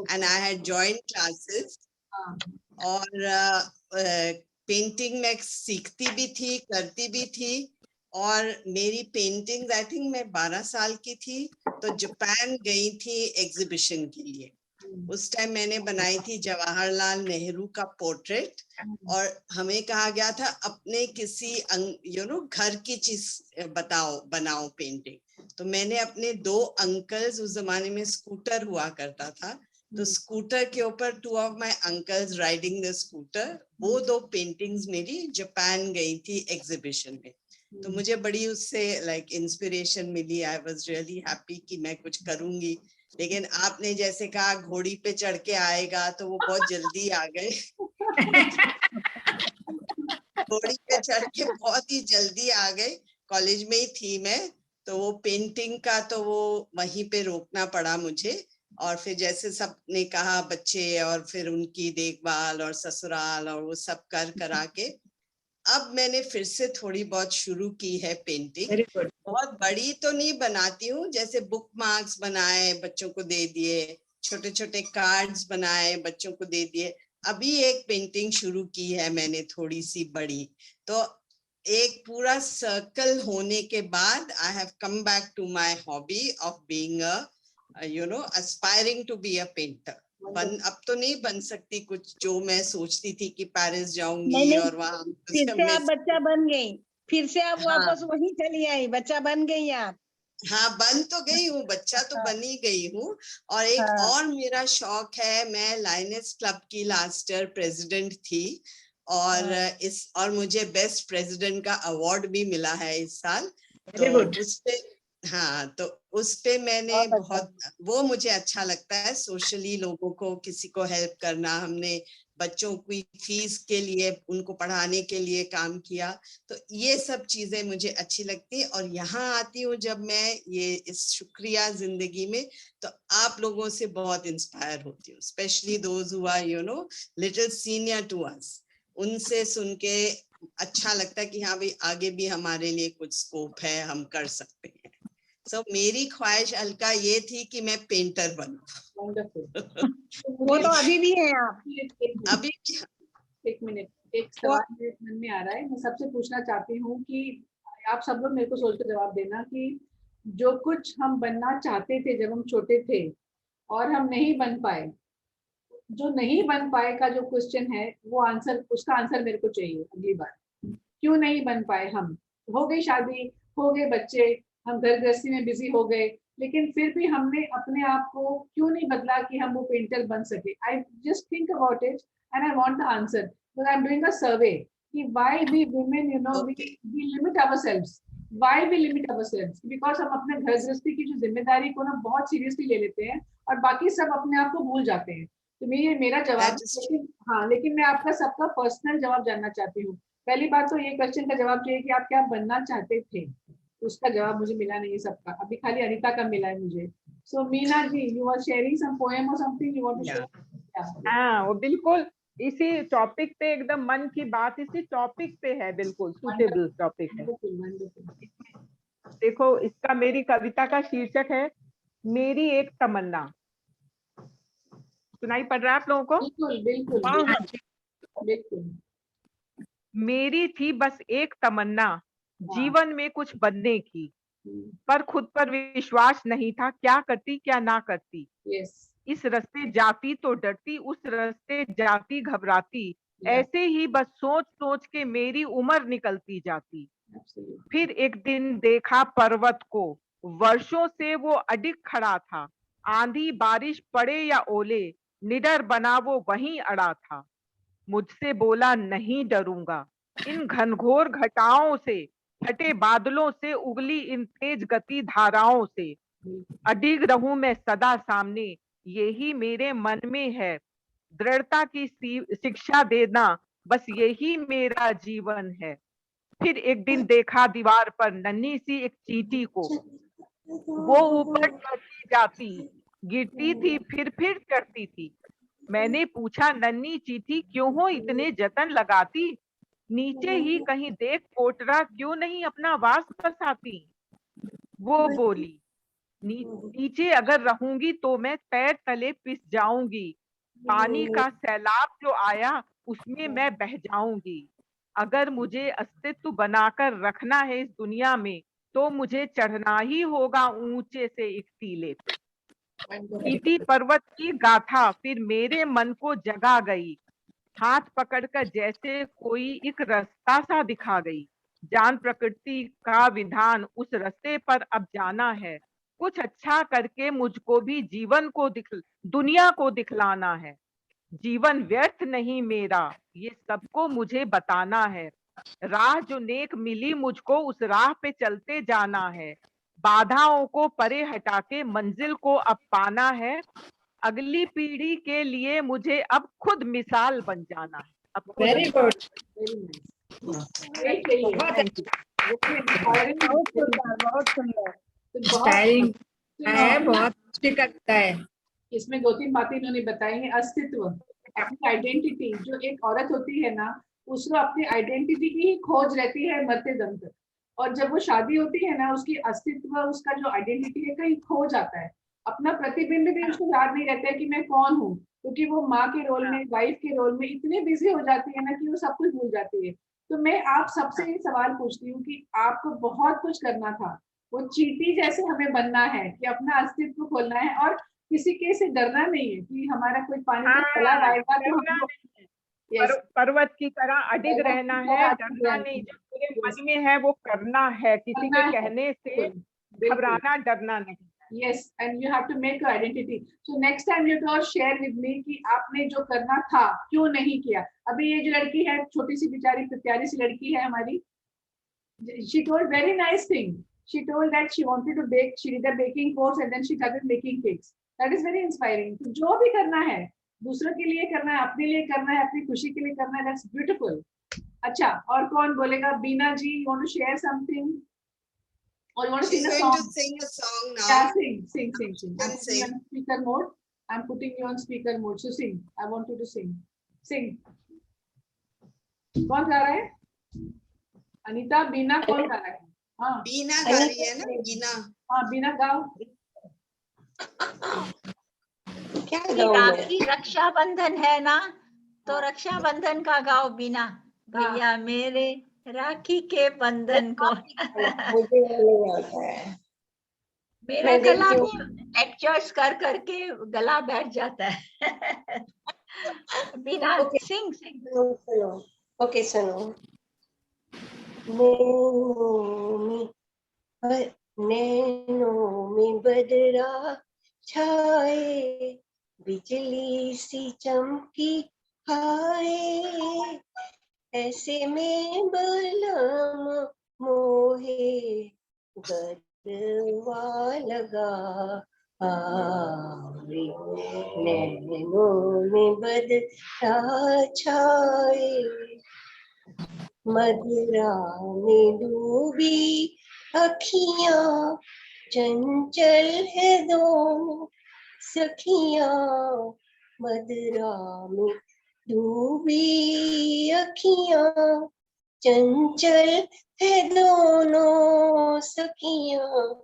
and I had joined classes. और painting मैं सीखती भी थी, करती भी थी। और मेरी पेंटिंग आई थिंक मैं 12 साल की थी तो जापान गई थी एग्जीबिशन के लिए। उस टाइम मैंने बनाई थी जवाहरलाल नेहरू का पोर्ट्रेट और हमें कहा गया था अपने किसी घर की चीज बनाओ पेंटिंग। तो मैंने अपने 2 अंकल्स, उस जमाने में स्कूटर हुआ करता था, तो स्कूटर के ऊपर 2 of my uncles riding the scooter, वो 2 पेंटिंग्स मेरी जापान गई थी एग्जीबिशन में। तो मुझे बड़ी उससे लाइक इंस्पिरेशन मिली। आई वाज रियली हैप्पी कि मैं कुछ करूंगी। लेकिन आपने जैसे कहा घोड़ी पे चढ़ के आएगा, तो वो बहुत जल्दी आ गए। घोड़ी पे चढ़ के बहुत ही जल्दी आ गए। कॉलेज में ही थी मैं, तो वो पेंटिंग का तो वो वहीं पे रोकना पड़ा मुझे। और फिर जैसे सबने कहा बच्चे और फिर उनकी देखभाल और ससुराल और वो सब करा के अब मैंने फिर से थोड़ी बहुत शुरू की है पेंटिंग। बहुत बड़ी तो नहीं बनाती हूँ, जैसे बुक मार्क्स बनाए बच्चों को दे दिए, छोटे छोटे कार्ड्स बनाए बच्चों को दे दिए। अभी एक पेंटिंग शुरू की है मैंने थोड़ी सी बड़ी। तो एक पूरा सर्कल होने के बाद I have come back to my hobby of being aspiring to be a painter. अब तो नहीं बन सकती कुछ जो मैं सोचती थी कि पेरिस जाऊंगी और वहां फिर से आप बच्चा बन गई, फिर से आप वापस वहीं चली आई, बच्चा बन गई आप। हाँ, बन तो गई हूँ, बच्चा तो बनी गई हूँ। और एक और मेरा शौक है, मैं लायनेस क्लब की लास्ट ईयर प्रेसिडेंट थी और मुझे बेस्ट प्रेसिडेंट का अवार्ड भी मिला है इस साल। तो उस पे तो उस पे मैंने बहुत वो मुझे अच्छा लगता है, सोशली लोगों को किसी को हेल्प करना। हमने बच्चों की फीस के लिए, उनको पढ़ाने के लिए काम किया। तो ये सब चीजें मुझे अच्छी लगती है। और यहाँ आती हूँ जब मैं ये इस शुक्रिया जिंदगी में, तो आप लोगों से बहुत इंस्पायर होती हूँ, specially those who are little senior to us. उनसे सुन के अच्छा लगता है कि हाँ भाई आगे भी हमारे लिए कुछ स्कोप है, हम कर सकते हैं। मेरी ख्वाहिश अलका ये थी कि मैं पेंटर बनूं। वो तो अभी भी है आप। अभी एक मिनट, एक सवाल मेरे मन में आ रहा है, मैं सबसे पूछना चाहती हूँ कि आप सब लोग मेरे को सोच कर जवाब देना कि जो कुछ हम बनना चाहते थे जब हम छोटे थे और हम नहीं बन पाए, जो नहीं बन पाए का जो क्वेश्चन है वो आंसर, उसका आंसर मेरे को चाहिए अगली बार। क्यों नहीं बन पाए? हम हो गई शादी, हो गए बच्चे, हम घर गृहस्थी में बिजी हो गए, लेकिन फिर भी हमने अपने आप को क्यों नहीं बदला कि हम वो पेंटर बन सके? I just think about it and I want the answer. So I am doing a survey कि why we women we limit ourselves, why we limit ourselves, because हम अपने घर गृहस्थी की जो जिम्मेदारी को ना बहुत सीरियसली ले लेते हैं और बाकी सब अपने आप को भूल जाते हैं। तो मेरा जवाब, लेकिन मैं आपका सबका पर्सनल जवाब जानना चाहती हूँ। पहली बात तो ये क्वेश्चन का जवाब चाहिए कि आप क्या बनना चाहते थे, उसका जवाब मुझे मिला नहीं है सबका, अभी खाली अनीता का मिला है मुझे। So Meena ji, you are sharing some poem और something you want to share? हाँ, वो बिल्कुल इसी टॉपिक पे, एकदम मन की बात इसी टॉपिक पे है, बिल्कुल सूटेबल टॉपिक है। देखो, इसका, मेरी कविता का शीर्षक है मेरी एक तमन्ना। सुनाई पड़ रहा है आप लोगों को? बिल्कुल बिल्कुल बिल्कुल। मेरी थी बस एक तमन्ना जीवन में कुछ बनने की, पर खुद पर विश्वास नहीं था, क्या करती क्या ना करती। इस रास्ते जाती तो डरती, उस रास्ते जाती घबराती, ऐसे ही बस सोच सोच के मेरी उम्र निकलती जाती। फिर एक दिन देखा पर्वत को, वर्षों से वो अडिग खड़ा था, आंधी बारिश पड़े या ओले, निडर बना वो वहीं अड़ा था। मुझसे बोला नहीं डरूंगा इन घनघोर घटाओं से, फटे बादलों से, उगली इन तेज गति धाराओं से। अडिग रहूं मैं सदा सामने, यही मेरे मन में है, दृढ़ता की शिक्षा देना, बस यही मेरा जीवन है। फिर एक दिन देखा दीवार पर नन्ही सी एक चींटी को, वो ऊपर चढ़ती जाती, गिरती थी फिर चढ़ती थी। मैंने पूछा, नन्ही चींटी क्यों हो इतने जतन लगाती, नीचे ही कहीं देख पोटरा क्यों नहीं अपना वास बसाती। वो बोली, नीचे अगर रहूंगी तो मैं पैर तले पिस जाऊंगी, पानी का सैलाब जो आया उसमें मैं बह जाऊंगी। अगर मुझे अस्तित्व बनाकर रखना है इस दुनिया में, तो मुझे चढ़ना ही होगा ऊंचे से एक टीले पे। बीती पर्वत की गाथा फिर मेरे मन को जगा गई, हाथ पकड़कर जैसे कोई एक रास्ता सा दिखा गई। जान प्रकृति का विधान, उस रास्ते पर अब जाना है। कुछ अच्छा करके मुझको भी जीवन को दुनिया को दिखलाना है। जीवन व्यर्थ नहीं मेरा, ये सबको मुझे बताना है। राह जो नेक मिली मुझको, उस राह पे चलते जाना है। बाधाओं को परे हटा के मंजिल को अब पाना है। अगली पीढ़ी के लिए मुझे अब खुद मिसाल बन जाना है। अब वेरी गुड, बहुत सुंदर। इंस्पायरिंग है, बहुत अच्छी कविता है। इसमें 2-3 बातें इन्होंने बताई हैं। अस्तित्व, अपनी आइडेंटिटी, जो एक औरत होती है ना, उसको अपनी आइडेंटिटी की ही खोज रहती है मरते दम तक, और जब वो शादी होती है ना, उसकी अस्तित्व, उसका जो आइडेंटिटी है कहीं खो जाता है। अपना प्रतिबिंब भी उसको याद नहीं रहता है कि मैं कौन हूँ, क्योंकि वो माँ के रोल में, वाइफ के रोल में इतने बिजी हो जाती है ना कि वो सब कुछ भूल जाती है। तो मैं आप सबसे ये सवाल पूछती हूँ कि आपको बहुत कुछ करना था, वो चींटी जैसे हमें बनना है कि अपना अस्तित्व खोलना है, और किसी के से डरना नहीं है कि हमारा कोई पानी का तालाब आएगा तो हमको पर्वत की तरह अडिग रहना है, डरना नहीं, जो पूरे मन में है वो करना है, किसी के कहने से घबराना, डरना नहीं। Yes, and you have to make your identity. So next time you all share with me कि आपने जो करना था क्यों नहीं किया। अभी ये जो लड़की है, छोटी सी बेचारी प्यारी सी लड़की है हमारी, she told very nice thing. She told that she wanted to bake, she did a baking course and then she started making cakes. That is very inspiring. तो जो भी करना है, दूसरों के लिए करना है, अपने लिए करना है, अपनी खुशी के लिए करना है, that's beautiful. अच्छा, और कौन बोलेगा? बीना जी, you want to share something? Or you want to She's sing a going song? to sing a song now. Yeah, sing. Can sing. On speaker mode. I'm putting you on speaker mode. So sing. I want you to sing. Sing. कौन गा रहा है? अनीता, बीना कौन गा रहा है? हाँ, बीना गा रही है ना, बीना। हाँ, बीना गाओ। क्या राखी रक्षाबंधन है ना, तो रक्षाबंधन का गाओ बीना। भैया मेरे राखी के बंधन को। मुझे नहीं आता है। मेरा गला भी एडजस्ट कर करके गला बैठ जाता है। बिना सिंग। ओके सुनो। नैनों में बदरा छाए, बिजली सी चमकी हाय, ऐसे में बलम मोहे गरवा लगा आए, नैनों में बदरा छाए, मदिरा में डूबी अखियां, चंचल है दोनों सखियां, मदिरा में डूबी अखियां, चंचल है दोनों सखियां,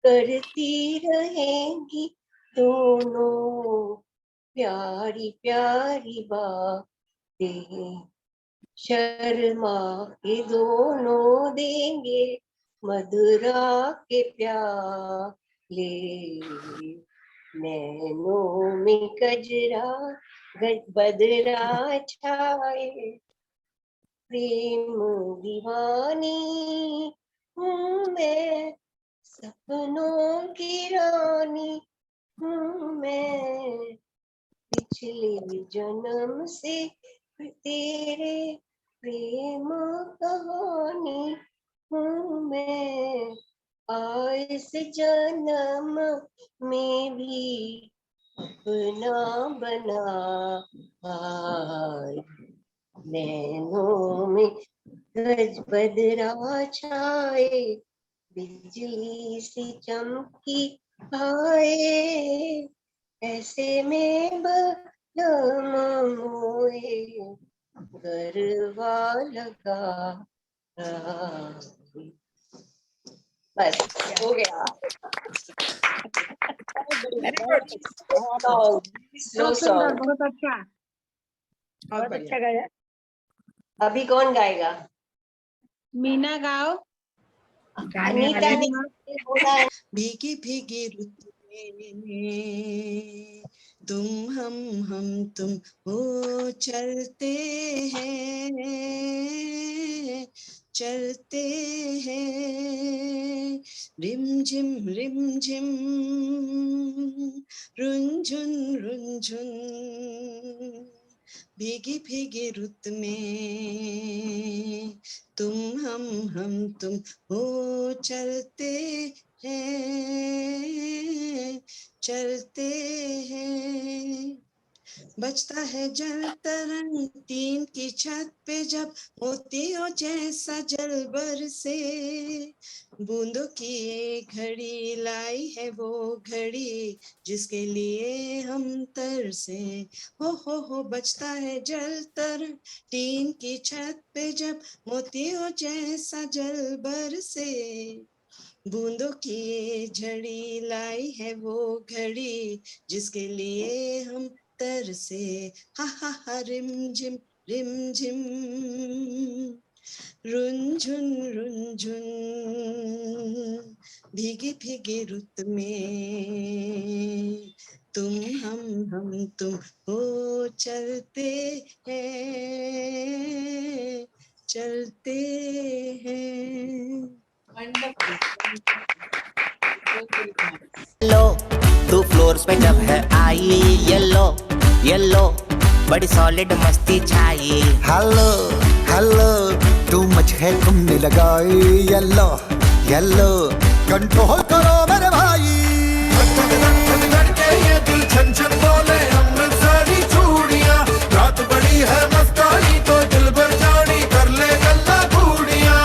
करती रहेंगी दोनों प्यारी प्यारी बातें, शर्मा के दोनों देंगे मधुरा के प्याले, नैनों में गजरा बदरा छाए, प्रेम दीवानी हूँ मैं, सपनों की रानी हूँ मैं, पिछले जन्म से तेरे प्रेम कहानी हूँ मैं, इस जन्म में भी अपना बना आए, नैनों में गज बदरा छाए, बिजली सी चमकी आए, ऐसे में बलम मोहे गरवा लगा। बस हो गया। बहुत सुंदर, बहुत अच्छा, बहुत बहुत अच्छा बढ़िया। गाया। अभी कौन गाएगा? मीना गाओ। गाने अनीता वाले ने भी गाओ। बोला है। भीगी भीगी रुत में तुम हम तुम हो चलते हैं, चलते हैं, रिमझिम रुंझुन रुंझुन, भीगी भीगी रुत में तुम हम तुम हो चलते हैं, चलते हैं, बजता है जल तरंग टीन की छत पे जब मोतियों जैसा जल बरसे, बूंदों की एक घड़ी लाई है वो घड़ी जिसके लिए हम तरसे, हो बजता है जल तरंग टीन की छत पे जब मोतियों जैसा जल बरसे, बूंदों की ये झड़ी लाई है वो घड़ी जिसके लिए हम तरसे, हा रिमझिम रुंझुन रुंझुन, भीगी भीगी रुत में तुम हम तुम हो चलते हैं, चलते हैं। येलो तू फ्लोर्स पे जब है आई, येलो येलो बड़ी सॉलिड मस्ती छाई। हेलो हेलो टू मच है तुमने लगाई, येलो येलो कंट्रोल करो मेरे भाई। ये दिल छन छन बोले अमृतसरी चूड़ियां, रात बड़ी है मस्तानी तो दिल भर जानी कर ले गल्ला घूड़ियां।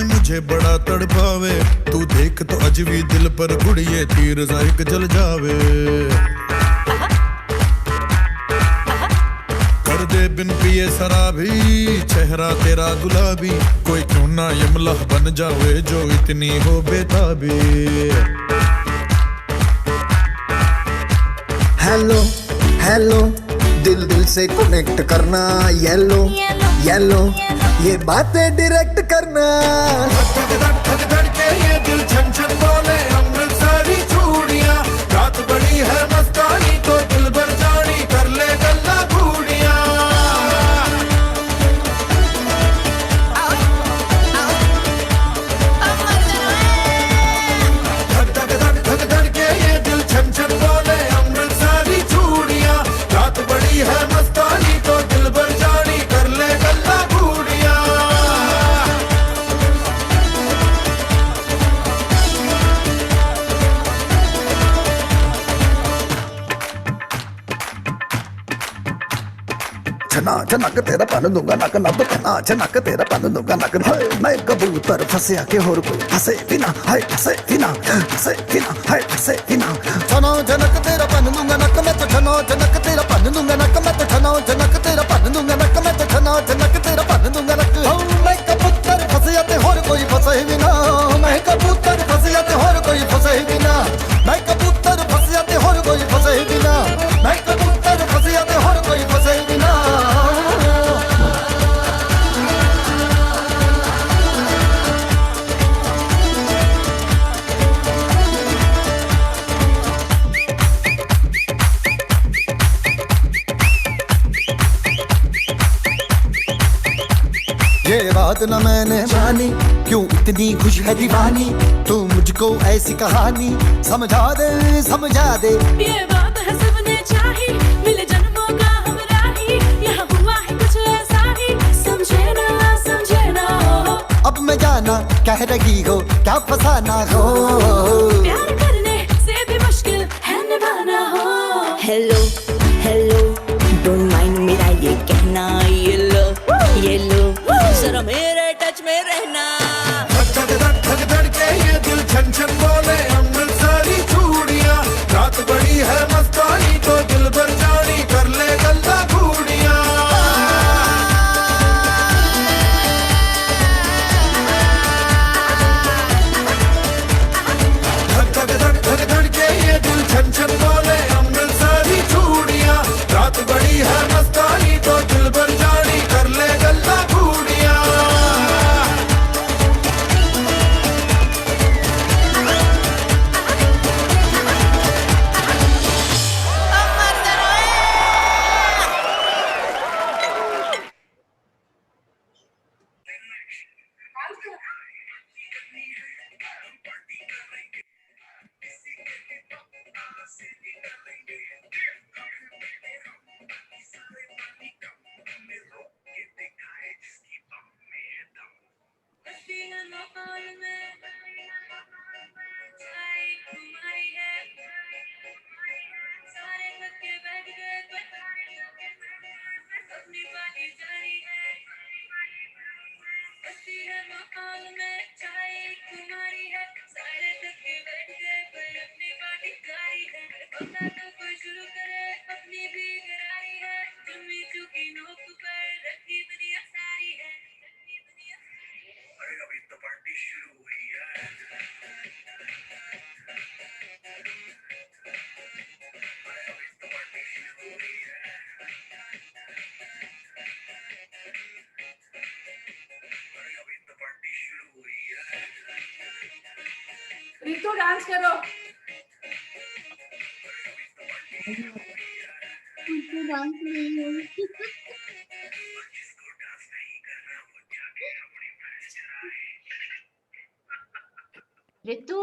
मुझे बड़ा तड़पावे, तू देख तो अजवी दिल पर गुड़िए तीर जायक जल जावे। कर दे बिन पिए शराबी चेहरा तेरा गुलाबी, कोई क्यों ना यमला बन जावे जो इतनी हो बेताबी। हेलो हेलो दिल दिल से कनेक्ट करना, येलो येलो ये बातें डायरेक्ट करना। ये दिल छन छन बोले अमृतसरी चूड़ियां, रात बड़ी है मस्तानी तो दिल भर जानी कर ले गल्ला घूड़ियां। धक धक के ये दिल छन छन बोले अमृतसरी चूड़ियां, रात बड़ी है मस्तानी तो दिल भर जानी कर ले गल्ला घूड़ियां। छना छनक तेरा पान दूंगा नक नब छना छनक तेरा पान दूंगा नक। हाय मैं कबूतर फंसे आके और कोई फंसे बिना, हाय फंसे बिना, फंसे बिना, हाय फंसे बिना। छनो छनक तेरा पान दूंगा नक मैं तो छनो छनक तेरा पान दूंगा नक मैं तो छनो छनक तेरा पान दूंगा नक मैं तो छनो छनक तेरा पान दूंगा नक। मैं कबूतर फंसे आते और कोई फंसे बिना, मैं कबूतर फंसे आते और कोई फंसे बिना, मैं कबूतर फंसे आते और कोई फंसे बिना, मैं कबूतर फंसे आते और कोई फंसे बिना। ये बात न मैंने मानी, क्यों इतनी खुश है दीवानी, तू मुझको ऐसी कहानी समझा दे समझा दे। ये बात है सबने चाही, मिले जन्मों का हमरा ही, यहाँ हुआ है कुछ ऐसा ही, समझे ना हो। अब मैं जाना कह रही हो क्या फसाना हो, प्यार करने से भी मुश्किल है निभाना हो। हेलो हेलो डोंट माइंड मेरा ये कहना, ये लो जरा मेरे टच में रहना। धक धक धक धक के ये दिल छन छन बोले अमृतसरी चूड़ियां, रात बड़ी है मस्तानी तो दिल भर जानी कर ले गल्ला घूड़ियां। धक धक धक धक धक के ये दिल छन छन बोले अमृतसरी चूड़ियां, रात बड़ी है मस्तानी तो दिल भर जानी कर ले गल्ला घूड़ियां। रितु डांस करो। ऋतु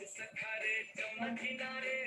सखारे चमक किनारे